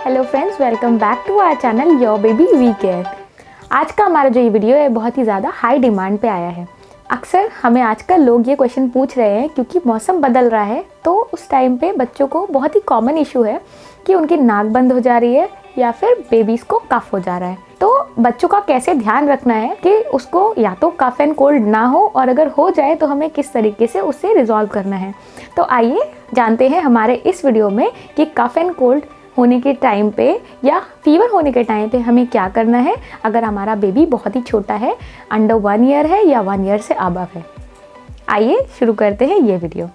Hello friends, welcome back to our channel your baby we care. आज का हमारा जो ये वीडियो है बहुत ही ज़्यादा हाई डिमांड पे आया है। अक्सर हमें आजकल लोग ये क्वेश्चन पूछ रहे हैं क्योंकि मौसम बदल रहा है, तो उस टाइम पे बच्चों को बहुत ही कॉमन इशू है कि उनकी नाक बंद हो जा रही है या फिर बेबीज़ को कफ हो जा रहा है। तो बच्चों का कैसे ध्यान रखना है कि उसको या तो कफ एंड कोल्ड ना हो, और अगर हो जाए तो हमें किस तरीके से उससे रिजॉल्व करना है। तो आइए जानते हैं हमारे इस वीडियो में कि कफ एंड कोल्ड होने के टाइम पे या फीवर होने के टाइम पे हमें क्या करना है अगर हमारा बेबी बहुत ही छोटा है, अंडर 1 ईयर है या 1 ईयर से अबव है। आइए शुरू करते हैं ये वीडियो।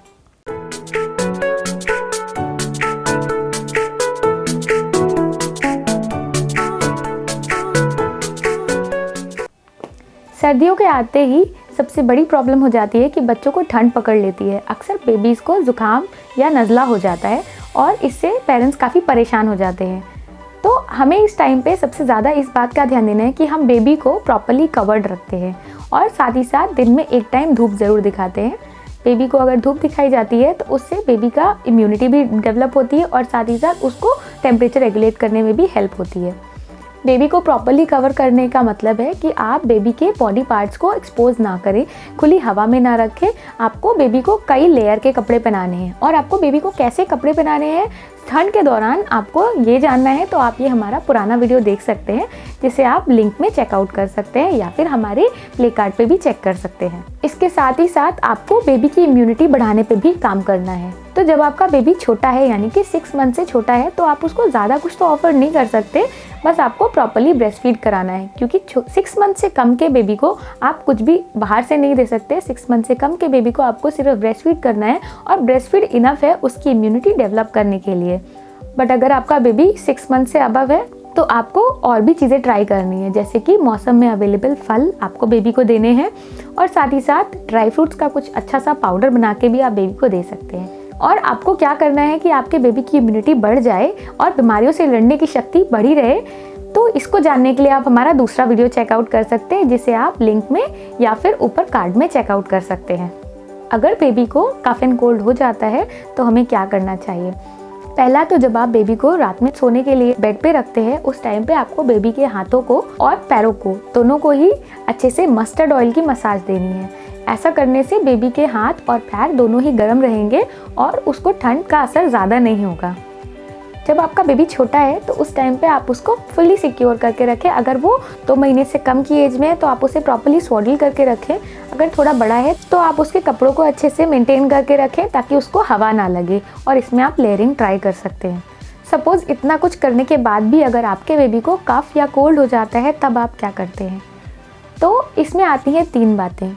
सर्दियों के आते ही सबसे बड़ी प्रॉब्लम हो जाती है कि बच्चों को ठंड पकड़ लेती है। अक्सर बेबीज़ को ज़ुकाम या नज़ला हो जाता है और इससे पेरेंट्स काफ़ी परेशान हो जाते हैं। तो हमें इस टाइम पे सबसे ज़्यादा इस बात का ध्यान देना है कि हम बेबी को प्रॉपर्ली कवर्ड रखते हैं और साथ ही साथ दिन में एक टाइम धूप ज़रूर दिखाते हैं। बेबी को अगर धूप दिखाई जाती है तो उससे बेबी का इम्यूनिटी भी डेवलप होती है और साथ ही साथ उसको टेम्परेचर रेगुलेट करने में भी हेल्प होती है। बेबी को प्रॉपर्ली कवर करने का मतलब है कि आप बेबी के बॉडी पार्ट्स को एक्सपोज ना करें, खुली हवा में ना रखें। आपको बेबी को कई लेयर के कपड़े पहनाने हैं। और आपको बेबी को कैसे कपड़े पहनाने हैं ठंड के दौरान आपको ये जानना है तो आप ये हमारा पुराना वीडियो देख सकते हैं, जिसे आप लिंक में चेकआउट कर सकते हैं या फिर हमारे प्ले कार्ड पे भी चेक कर सकते हैं। इसके साथ ही साथ आपको बेबी की इम्यूनिटी बढ़ाने पे भी काम करना है। तो जब आपका बेबी छोटा है यानी कि 6 मंथ से छोटा है तो आप उसको ज़्यादा कुछ तो ऑफर नहीं कर सकते, बस आपको प्रॉपर्ली ब्रेस्ट फीड कराना है, क्योंकि 6 मंथ से कम के बेबी को आप कुछ भी बाहर से नहीं दे सकते। 6 मंथ से कम के बेबी को आपको सिर्फ ब्रेस्ट फीड करना है और ब्रेस्ट फीड इनफ है उसकी इम्यूनिटी डेवलप करने के लिए। बट अगर आपका बेबी 6 मंथ से अबव है तो आपको और भी चीज़ें ट्राई करनी है, जैसे कि मौसम में अवेलेबल फल आपको बेबी को देने हैं और साथ ही साथ ड्राई फ्रूट्स का कुछ अच्छा सा पाउडर बना के भी आप बेबी को दे सकते हैं। और आपको क्या करना है कि आपके बेबी की इम्यूनिटी बढ़ जाए और बीमारियों से लड़ने की शक्ति बढ़ी रहे, तो इसको जानने के लिए आप हमारा दूसरा वीडियो चेकआउट कर सकते हैं, जिसे आप लिंक में या फिर ऊपर कार्ड में चेकआउट कर सकते हैं। अगर बेबी को कफ एंड कोल्ड हो जाता है तो हमें क्या करना चाहिए। पहला तो जब आप बेबी को रात में सोने के लिए बेड पे रखते हैं उस टाइम पे आपको बेबी के हाथों को और पैरों को दोनों को ही अच्छे से मस्टर्ड ऑयल की मसाज देनी है। ऐसा करने से बेबी के हाथ और पैर दोनों ही गर्म रहेंगे और उसको ठंड का असर ज़्यादा नहीं होगा। जब आपका बेबी छोटा है तो उस टाइम पे आप उसको फुल्ली सिक्योर करके रखें। अगर वो 2 महीने से कम की एज में है तो आप उसे प्रॉपर्ली स्वॉडल करके रखें। अगर थोड़ा बड़ा है तो आप उसके कपड़ों को अच्छे से मेंटेन करके रखें ताकि उसको हवा ना लगे, और इसमें आप लेयरिंग ट्राई कर सकते हैं। सपोज़ इतना कुछ करने के बाद भी अगर आपके बेबी को कफ या कोल्ड हो जाता है तब आप क्या करते हैं। तो इसमें आती हैं 3 बातें।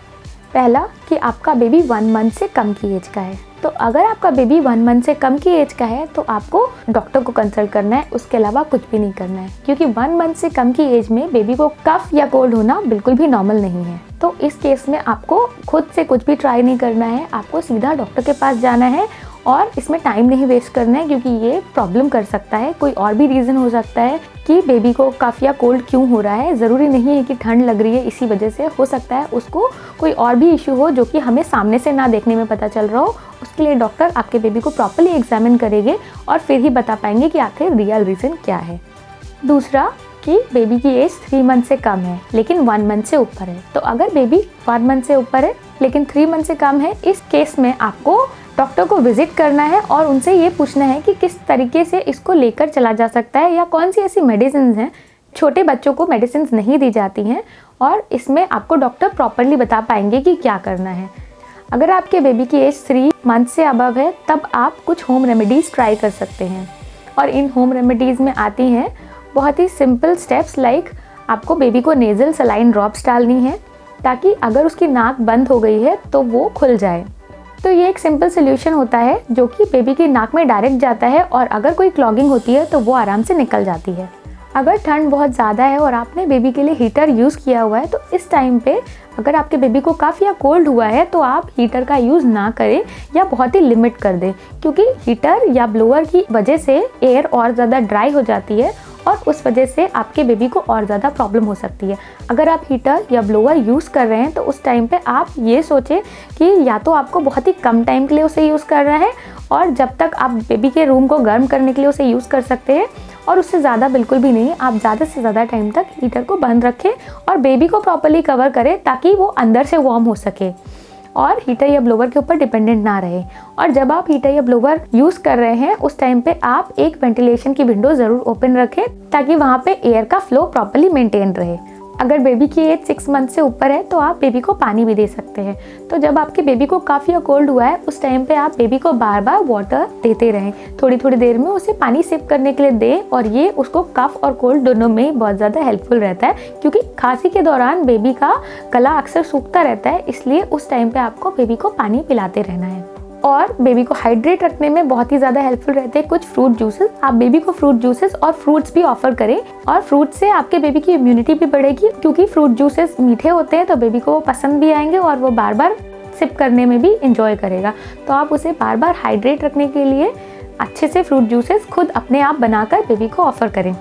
पहला कि आपका बेबी 1 मंथ से कम की एज का है। तो अगर आपका बेबी 1 मंथ से कम की एज का है तो आपको डॉक्टर को कंसल्ट करना है, उसके अलावा कुछ भी नहीं करना है, क्योंकि 1 मंथ से कम की एज में बेबी को कफ या कोल्ड होना बिल्कुल भी नॉर्मल नहीं है। तो इस केस में आपको खुद से कुछ भी ट्राई नहीं करना है, आपको सीधा डॉक्टर के पास जाना है और इसमें टाइम नहीं वेस्ट करना है, क्योंकि ये प्रॉब्लम कर सकता है। कोई और भी रीज़न हो सकता है कि बेबी को कफ या कोल्ड क्यों हो रहा है। ज़रूरी नहीं है कि ठंड लग रही है इसी वजह से, हो सकता है उसको कोई और भी इशू हो जो कि हमें सामने से ना देखने में पता चल रहा हो। उसके लिए डॉक्टर आपके बेबी को प्रॉपर्ली एग्जामिन करेंगे और फिर ही बता पाएंगे कि आखिर रियल रीज़न क्या है। दूसरा कि बेबी की एज 3 मंथ से कम है लेकिन 1 मंथ से ऊपर है। तो अगर बेबी 1 मंथ से ऊपर है लेकिन 3 मंथ से कम है, इस केस में आपको डॉक्टर को विजिट करना है और उनसे ये पूछना है कि किस तरीके से इसको लेकर चला जा सकता है या कौन सी ऐसी मेडिसिन हैं। छोटे बच्चों को मेडिसिन नहीं दी जाती हैं और इसमें आपको डॉक्टर प्रॉपर्ली बता पाएंगे कि क्या करना है। अगर आपके बेबी की एज 3 मंथ से अबव है तब आप कुछ होम रेमेडीज़ ट्राई कर सकते हैं, और इन होम रेमेडीज़ में आती हैं बहुत ही सिंपल स्टेप्स, लाइक आपको बेबी को नेज़ल सलाइन ड्रॉप्स डालनी है ताकि अगर उसकी नाक बंद हो गई है तो वो खुल जाए। तो ये एक सिंपल सोल्यूशन होता है जो कि बेबी की नाक में डायरेक्ट जाता है और अगर कोई क्लॉगिंग होती है तो वो आराम से निकल जाती है। अगर ठंड बहुत ज़्यादा है और आपने बेबी के लिए हीटर यूज़ किया हुआ है तो इस टाइम पे अगर आपके बेबी को काफ़ी या कोल्ड हुआ है तो आप हीटर का यूज़ ना करें या बहुत ही लिमिट कर दें, क्योंकि हीटर या ब्लोअर की वजह से एयर और ज़्यादा ड्राई हो जाती है और उस वजह से आपके बेबी को और ज़्यादा प्रॉब्लम हो सकती है। अगर आप हीटर या ब्लोअर यूज़ कर रहे हैं तो उस टाइम पे आप ये सोचें कि या तो आपको बहुत ही कम टाइम के लिए उसे यूज़ करना है और जब तक आप बेबी के रूम को गर्म करने के लिए उसे यूज़ कर सकते हैं, और उससे ज़्यादा बिल्कुल भी नहीं। आप ज़्यादा से ज़्यादा टाइम तक हीटर को बंद रखें और बेबी को प्रॉपर्ली कवर करें ताकि वो अंदर से वार्म हो सके और हीटर या ब्लोवर के ऊपर डिपेंडेंट ना रहे। और जब आप हीटर या ब्लोवर यूज़ कर रहे हैं उस टाइम पे आप एक वेंटिलेशन की विंडो ज़रूर ओपन रखें ताकि वहाँ पे एयर का फ्लो प्रॉपर्ली मेंटेन रहे। अगर बेबी की एज 6 मंथ से ऊपर है तो आप बेबी को पानी भी दे सकते हैं। तो जब आपके बेबी को कफ या कोल्ड हुआ है उस टाइम पे आप बेबी को बार बार वाटर देते रहें। थोड़ी थोड़ी देर में उसे पानी सिप करने के लिए दें और ये उसको कफ और कोल्ड दोनों में बहुत ज़्यादा हेल्पफुल रहता है, क्योंकि खांसी के दौरान बेबी का गला अक्सर सूखता रहता है, इसलिए उस टाइम पर आपको बेबी को पानी पिलाते रहना है। और बेबी को हाइड्रेट रखने में बहुत ही ज़्यादा हेल्पफुल रहते हैं कुछ फ्रूट जूसेस। आप बेबी को फ्रूट जूसेस और फ्रूट्स भी ऑफर करें और फ्रूट से आपके बेबी की इम्यूनिटी भी बढ़ेगी, क्योंकि फ्रूट जूसेस मीठे होते हैं तो बेबी को वो पसंद भी आएंगे और वो बार बार सिप करने में भी इंजॉय करेगा। तो आप उसे बार बार हाइड्रेट रखने के लिए अच्छे से फ्रूट जूसेस खुद अपने आप बनाकर बेबी को ऑफर करें।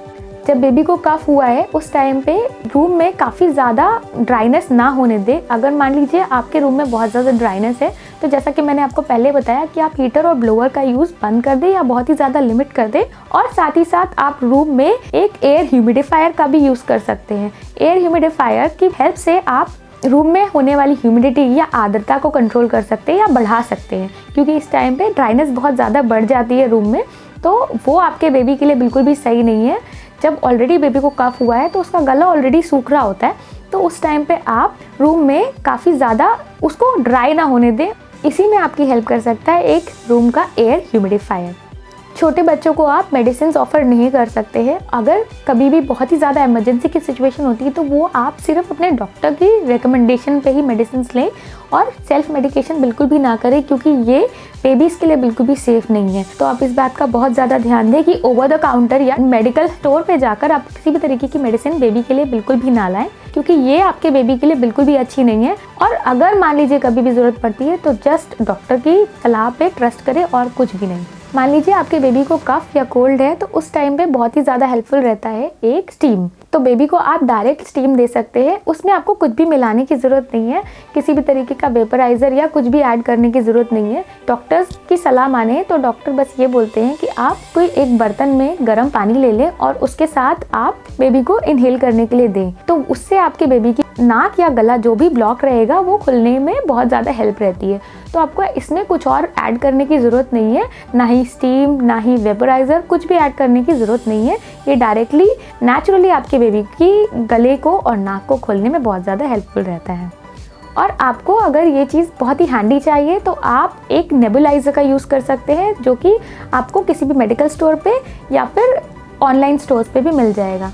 जब बेबी को कफ हुआ है उस टाइम पे रूम में काफ़ी ज़्यादा ड्राइनेस ना होने दें। अगर मान लीजिए आपके रूम में बहुत ज़्यादा ड्राइनेस है तो जैसा कि मैंने आपको पहले बताया कि आप हीटर और ब्लोअर का यूज़ बंद कर दें या बहुत ही ज़्यादा लिमिट कर दें। और साथ ही साथ आप रूम में एक एयर ह्यूमिडिफायर का भी यूज़ कर सकते हैं। एयर ह्यूमिडिफायर की हेल्प से आप रूम में होने वाली ह्यूमिडिटी या आर्द्रता को कंट्रोल कर सकते हैं या बढ़ा सकते हैं, क्योंकि इस टाइम पे ड्राइनेस बहुत ज़्यादा बढ़ जाती है रूम में, तो वो आपके बेबी के लिए बिल्कुल भी सही नहीं है। जब ऑलरेडी बेबी को कफ हुआ है तो उसका गला ऑलरेडी सूख रहा होता है, तो उस टाइम पे आप रूम में काफ़ी ज़्यादा उसको ड्राई ना होने दें। इसी में आपकी हेल्प कर सकता है एक रूम का एयर ह्यूमिडिफायर। छोटे बच्चों को आप मेडिसिन ऑफर नहीं कर सकते हैं। अगर कभी भी बहुत ही ज़्यादा इमरजेंसी की सिचुएशन होती है तो वो आप सिर्फ अपने डॉक्टर की रिकमेंडेशन पे ही मेडिसिन लें और सेल्फ मेडिकेशन बिल्कुल भी ना करें, क्योंकि ये बेबीज़ के लिए बिल्कुल भी सेफ़ नहीं है। तो आप इस बात का बहुत ज़्यादा ध्यान दें कि ओवर द काउंटर या मेडिकल स्टोर पे जाकर आप किसी भी तरीके की मेडिसिन बेबी के लिए बिल्कुल भी ना लाएं, क्योंकि ये आपके बेबी के लिए बिल्कुल भी अच्छी नहीं है। और अगर मान लीजिए कभी भी ज़रूरत पड़ती है तो जस्ट डॉक्टर की सलाह पे ट्रस्ट करें और कुछ भी नहीं। मान लीजिए आपके बेबी को कफ या कोल्ड है तो उस टाइम पे बहुत ही ज़्यादा हेल्पफुल रहता है एक स्टीम। तो बेबी को आप डायरेक्ट स्टीम दे सकते हैं, उसमें आपको कुछ भी मिलाने की ज़रूरत नहीं है, किसी भी तरीके का वेपराइज़र या कुछ भी ऐड करने की ज़रूरत नहीं है। डॉक्टर्स की सलाह माने तो डॉक्टर बस ये बोलते हैं कि आप कोई एक बर्तन में गर्म पानी ले लें और उसके साथ आप बेबी को इनहेल करने के लिए दें, तो उससे आपके बेबी की नाक या गला जो भी ब्लॉक रहेगा वो खुलने में बहुत ज़्यादा हेल्प रहती है। तो आपको इसमें कुछ और ऐड करने की ज़रूरत नहीं है, ना ही स्टीम ना ही वेपराइज़र, कुछ भी ऐड करने की ज़रूरत नहीं है। ये डायरेक्टली नेचुरली आपके बेबी की गले को और नाक को खोलने में बहुत ज़्यादा हेल्पफुल रहता है। और आपको अगर ये चीज़ बहुत ही हैंडी चाहिए तो आप एक नेबुलाइज़र का यूज़ कर सकते हैं, जो कि आपको किसी भी मेडिकल स्टोर पे या फिर ऑनलाइन स्टोर्स पे भी मिल जाएगा।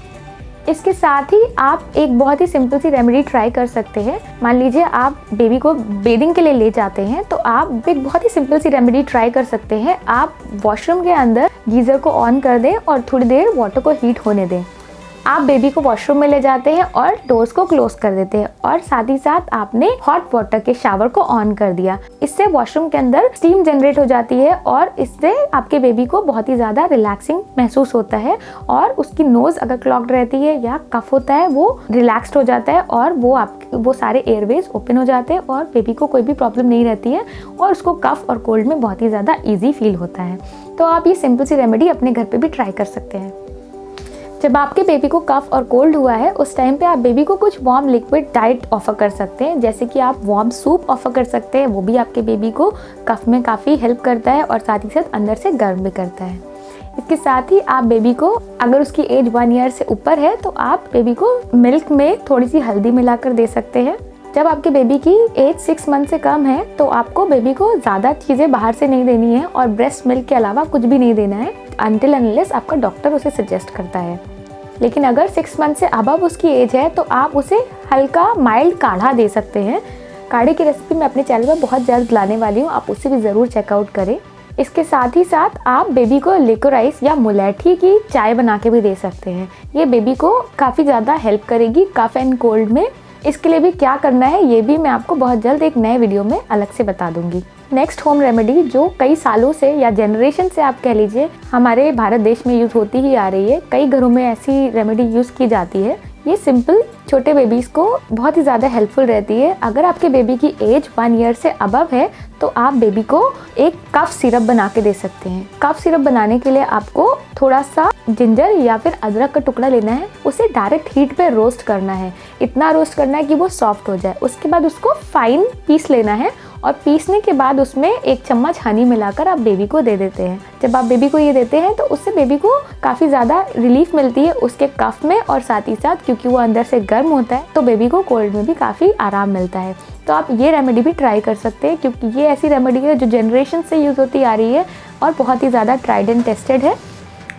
इसके साथ ही आप एक बहुत ही सिंपल सी रेमेडी ट्राई कर सकते हैं। मान लीजिए आप बेबी को बेदिंग के लिए ले जाते हैं तो आप एक बहुत ही सिंपल सी रेमेडी ट्राई कर सकते हैं। आप वॉशरूम के अंदर गीज़र को ऑन कर दें और थोड़ी देर वाटर को हीट होने दें। आप बेबी को वॉशरूम में ले जाते हैं और डोर्स को क्लोज कर देते हैं और साथ ही साथ आपने हॉट वाटर के शावर को ऑन कर दिया। इससे वॉशरूम के अंदर स्टीम जनरेट हो जाती है और इससे आपके बेबी को बहुत ही ज़्यादा रिलैक्सिंग महसूस होता है और उसकी नोज़ अगर क्लॉग्ड रहती है या कफ होता है वो रिलैक्स्ड हो जाता है और वो सारे एयरवेज ओपन हो जाते हैं और बेबी को कोई भी प्रॉब्लम नहीं रहती है और उसको कफ और कोल्ड में बहुत ही ज़्यादा ईजी फील होता है। तो आप ये सिंपल सी रेमेडी अपने घर पर भी ट्राई कर सकते हैं। जब आपके बेबी को कफ और कोल्ड हुआ है उस टाइम पे आप बेबी को कुछ वार्म लिक्विड डाइट ऑफर कर सकते हैं, जैसे कि आप वार्म सूप ऑफर कर सकते हैं। वो भी आपके बेबी को कफ में काफ़ी हेल्प करता है और साथ ही साथ अंदर से गर्म भी करता है। इसके साथ ही आप बेबी को अगर उसकी एज 1 ईयर से ऊपर है तो आप बेबी को मिल्क में थोड़ी सी हल्दी मिलाकर दे सकते हैं। जब आपके बेबी की एज 6 मंथ से कम है तो आपको बेबी को ज़्यादा चीज़ें बाहर से नहीं देनी है और ब्रेस्ट मिल्क के अलावा कुछ भी नहीं देना है अनटिल अनलेस आपका डॉक्टर उसे सजेस्ट करता है। लेकिन अगर 6 मंथ से अबव उसकी एज है तो आप उसे हल्का माइल्ड काढ़ा दे सकते हैं। काढ़े की रेसिपी मैं अपने चैनल पर बहुत जल्द लाने वाली हूँ, आप उसे भी ज़रूर चेकआउट करें। इसके साथ ही साथ आप बेबी को लिकोराइस या मुलेठी की चाय बना के भी दे सकते हैं। ये बेबी को काफ़ी ज़्यादा हेल्प करेगी कफ एंड कोल्ड में। इसके लिए भी क्या करना है ये भी मैं आपको बहुत जल्द एक नए वीडियो में अलग से बता दूंगी। नेक्स्ट होम रेमेडी जो कई सालों से या जनरेशन से आप कह लीजिए हमारे भारत देश में यूज़ होती ही आ रही है, कई घरों में ऐसी रेमेडी यूज़ की जाती है, ये सिंपल छोटे बेबीज़ को बहुत ही ज़्यादा हेल्पफुल रहती है। अगर आपके बेबी की एज 1 ईयर से अबव है तो आप बेबी को एक कफ सिरप बना के दे सकते हैं। कफ सिरप बनाने के लिए आपको थोड़ा सा जिंजर या फिर अदरक का टुकड़ा लेना है, उसे डायरेक्ट हीट पे रोस्ट करना है, इतना रोस्ट करना है कि वो सॉफ्ट हो जाए। उसके बाद उसको फाइन पीस लेना है और पीसने के बाद उसमें 1 चम्मच हनी मिलाकर आप बेबी को दे देते हैं। जब आप बेबी को ये देते हैं तो उससे बेबी को काफ़ी ज़्यादा रिलीफ मिलती है उसके कफ में, और साथ ही साथ क्योंकि वो अंदर से गर्म होता है तो बेबी को कोल्ड में भी काफ़ी आराम मिलता है। तो आप ये रेमेडी भी ट्राई कर सकते हैं, क्योंकि ये ऐसी रेमेडी है जो जनरेशन से यूज़ होती आ रही है और बहुत ही ज़्यादा ट्राइड एंड टेस्टेड है।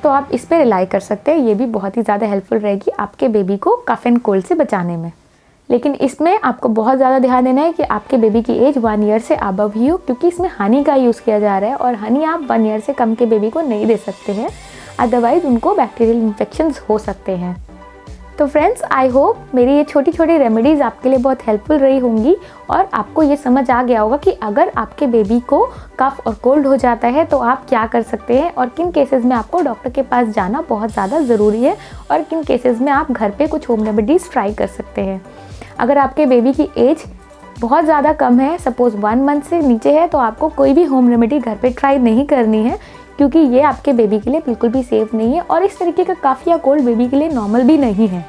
तो आप इस पर रिलाई कर सकते हैं। ये भी बहुत ही ज़्यादा हेल्पफुल रहेगी आपके बेबी को कफ एंड कोल्ड से बचाने में। लेकिन इसमें आपको बहुत ज़्यादा ध्यान देना है कि आपके बेबी की एज 1 ईयर से अबव ही हो, क्योंकि इसमें हनी का यूज़ किया जा रहा है और हनी आप 1 ईयर से कम के बेबी को नहीं दे सकते हैं, अदरवाइज़ उनको बैक्टीरियल इन्फेक्शंस हो सकते हैं। तो फ्रेंड्स, आई होप मेरी ये छोटी छोटी रेमेडीज़ आपके लिए बहुत हेल्पफुल रही होंगी और आपको ये समझ आ गया होगा कि अगर आपके बेबी को कफ और कोल्ड हो जाता है तो आप क्या कर सकते हैं और किन केसेस में आपको डॉक्टर के पास जाना बहुत ज़्यादा ज़रूरी है और किन केसेस में आप घर पे कुछ होम रेमेडीज़ ट्राई कर सकते हैं। अगर आपके बेबी की एज बहुत ज़्यादा कम है, सपोज़ 1 मंथ से नीचे है, तो आपको कोई भी होम रेमेडी घर पे ट्राई नहीं करनी है, क्योंकि ये आपके बेबी के लिए बिल्कुल भी सेफ़ नहीं है और इस तरीके का कफ या कोल्ड बेबी के लिए नॉर्मल भी नहीं है।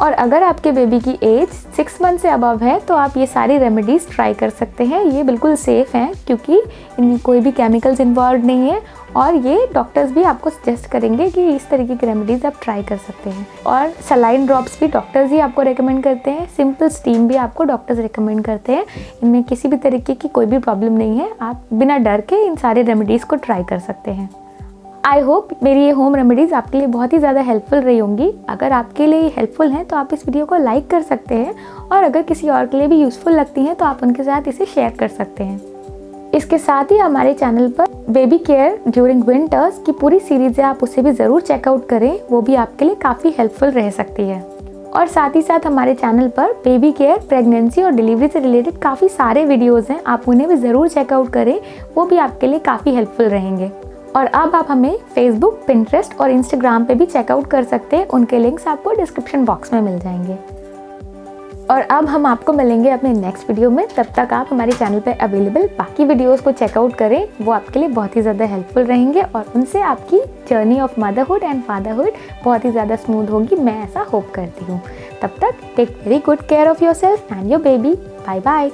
और अगर आपके बेबी की एज 6 मंथ से अबव है तो आप ये सारी रेमेडीज़ ट्राई कर सकते हैं। ये बिल्कुल सेफ़ हैं क्योंकि इनमें कोई भी केमिकल्स इन्वॉल्व नहीं है और ये डॉक्टर्स भी आपको सजेस्ट करेंगे कि इस तरीके की रेमेडीज़ आप ट्राई कर सकते हैं। और सलाइन ड्रॉप्स भी डॉक्टर्स ही आपको रेकमेंड करते हैं, सिंपल स्टीम भी आपको डॉक्टर्स रेकमेंड करते हैं। इनमें किसी भी तरीके की कोई भी प्रॉब्लम नहीं है, आप बिना डर के इन सारे रेमेडीज़ को ट्राई कर सकते हैं। आई होप मेरी ये होम रेमेडीज़ आपके लिए बहुत ही ज़्यादा हेल्पफुल रही होंगी। अगर आपके लिए हेल्पफुल हैं तो आप इस वीडियो को लाइक कर सकते हैं और अगर किसी और के लिए भी यूज़फुल लगती हैं तो आप उनके साथ इसे शेयर कर सकते हैं। इसके साथ ही हमारे चैनल पर बेबी केयर ड्यूरिंग विंटर्स की पूरी सीरीज़ है, आप उसे भी ज़रूर चेकआउट करें, वो भी आपके लिए काफ़ी हेल्पफुल रह सकती है। और साथ ही साथ हमारे चैनल पर बेबी केयर, प्रेगनेंसी और डिलीवरी से रिलेटेड काफ़ी सारे वीडियोज़ हैं, आप उन्हें भी ज़रूर चेकआउट करें, वो भी आपके लिए काफ़ी हेल्पफुल रहेंगे। और अब आप हमें फेसबुक, पिंटरेस्ट और इंस्टाग्राम पे भी चेकआउट कर सकते हैं, उनके लिंक्स आपको डिस्क्रिप्शन बॉक्स में मिल जाएंगे। और अब हम आपको मिलेंगे अपने नेक्स्ट वीडियो में, तब तक आप हमारे चैनल पे अवेलेबल बाकी वीडियोस को चेकआउट करें, वो आपके लिए बहुत ही ज़्यादा हेल्पफुल रहेंगे और उनसे आपकी journey of motherhood and fatherhood बहुत ही ज़्यादा स्मूथ होगी, मैं ऐसा होप करती हूँ। तब तक take very good care of yourself and your baby. Bye bye.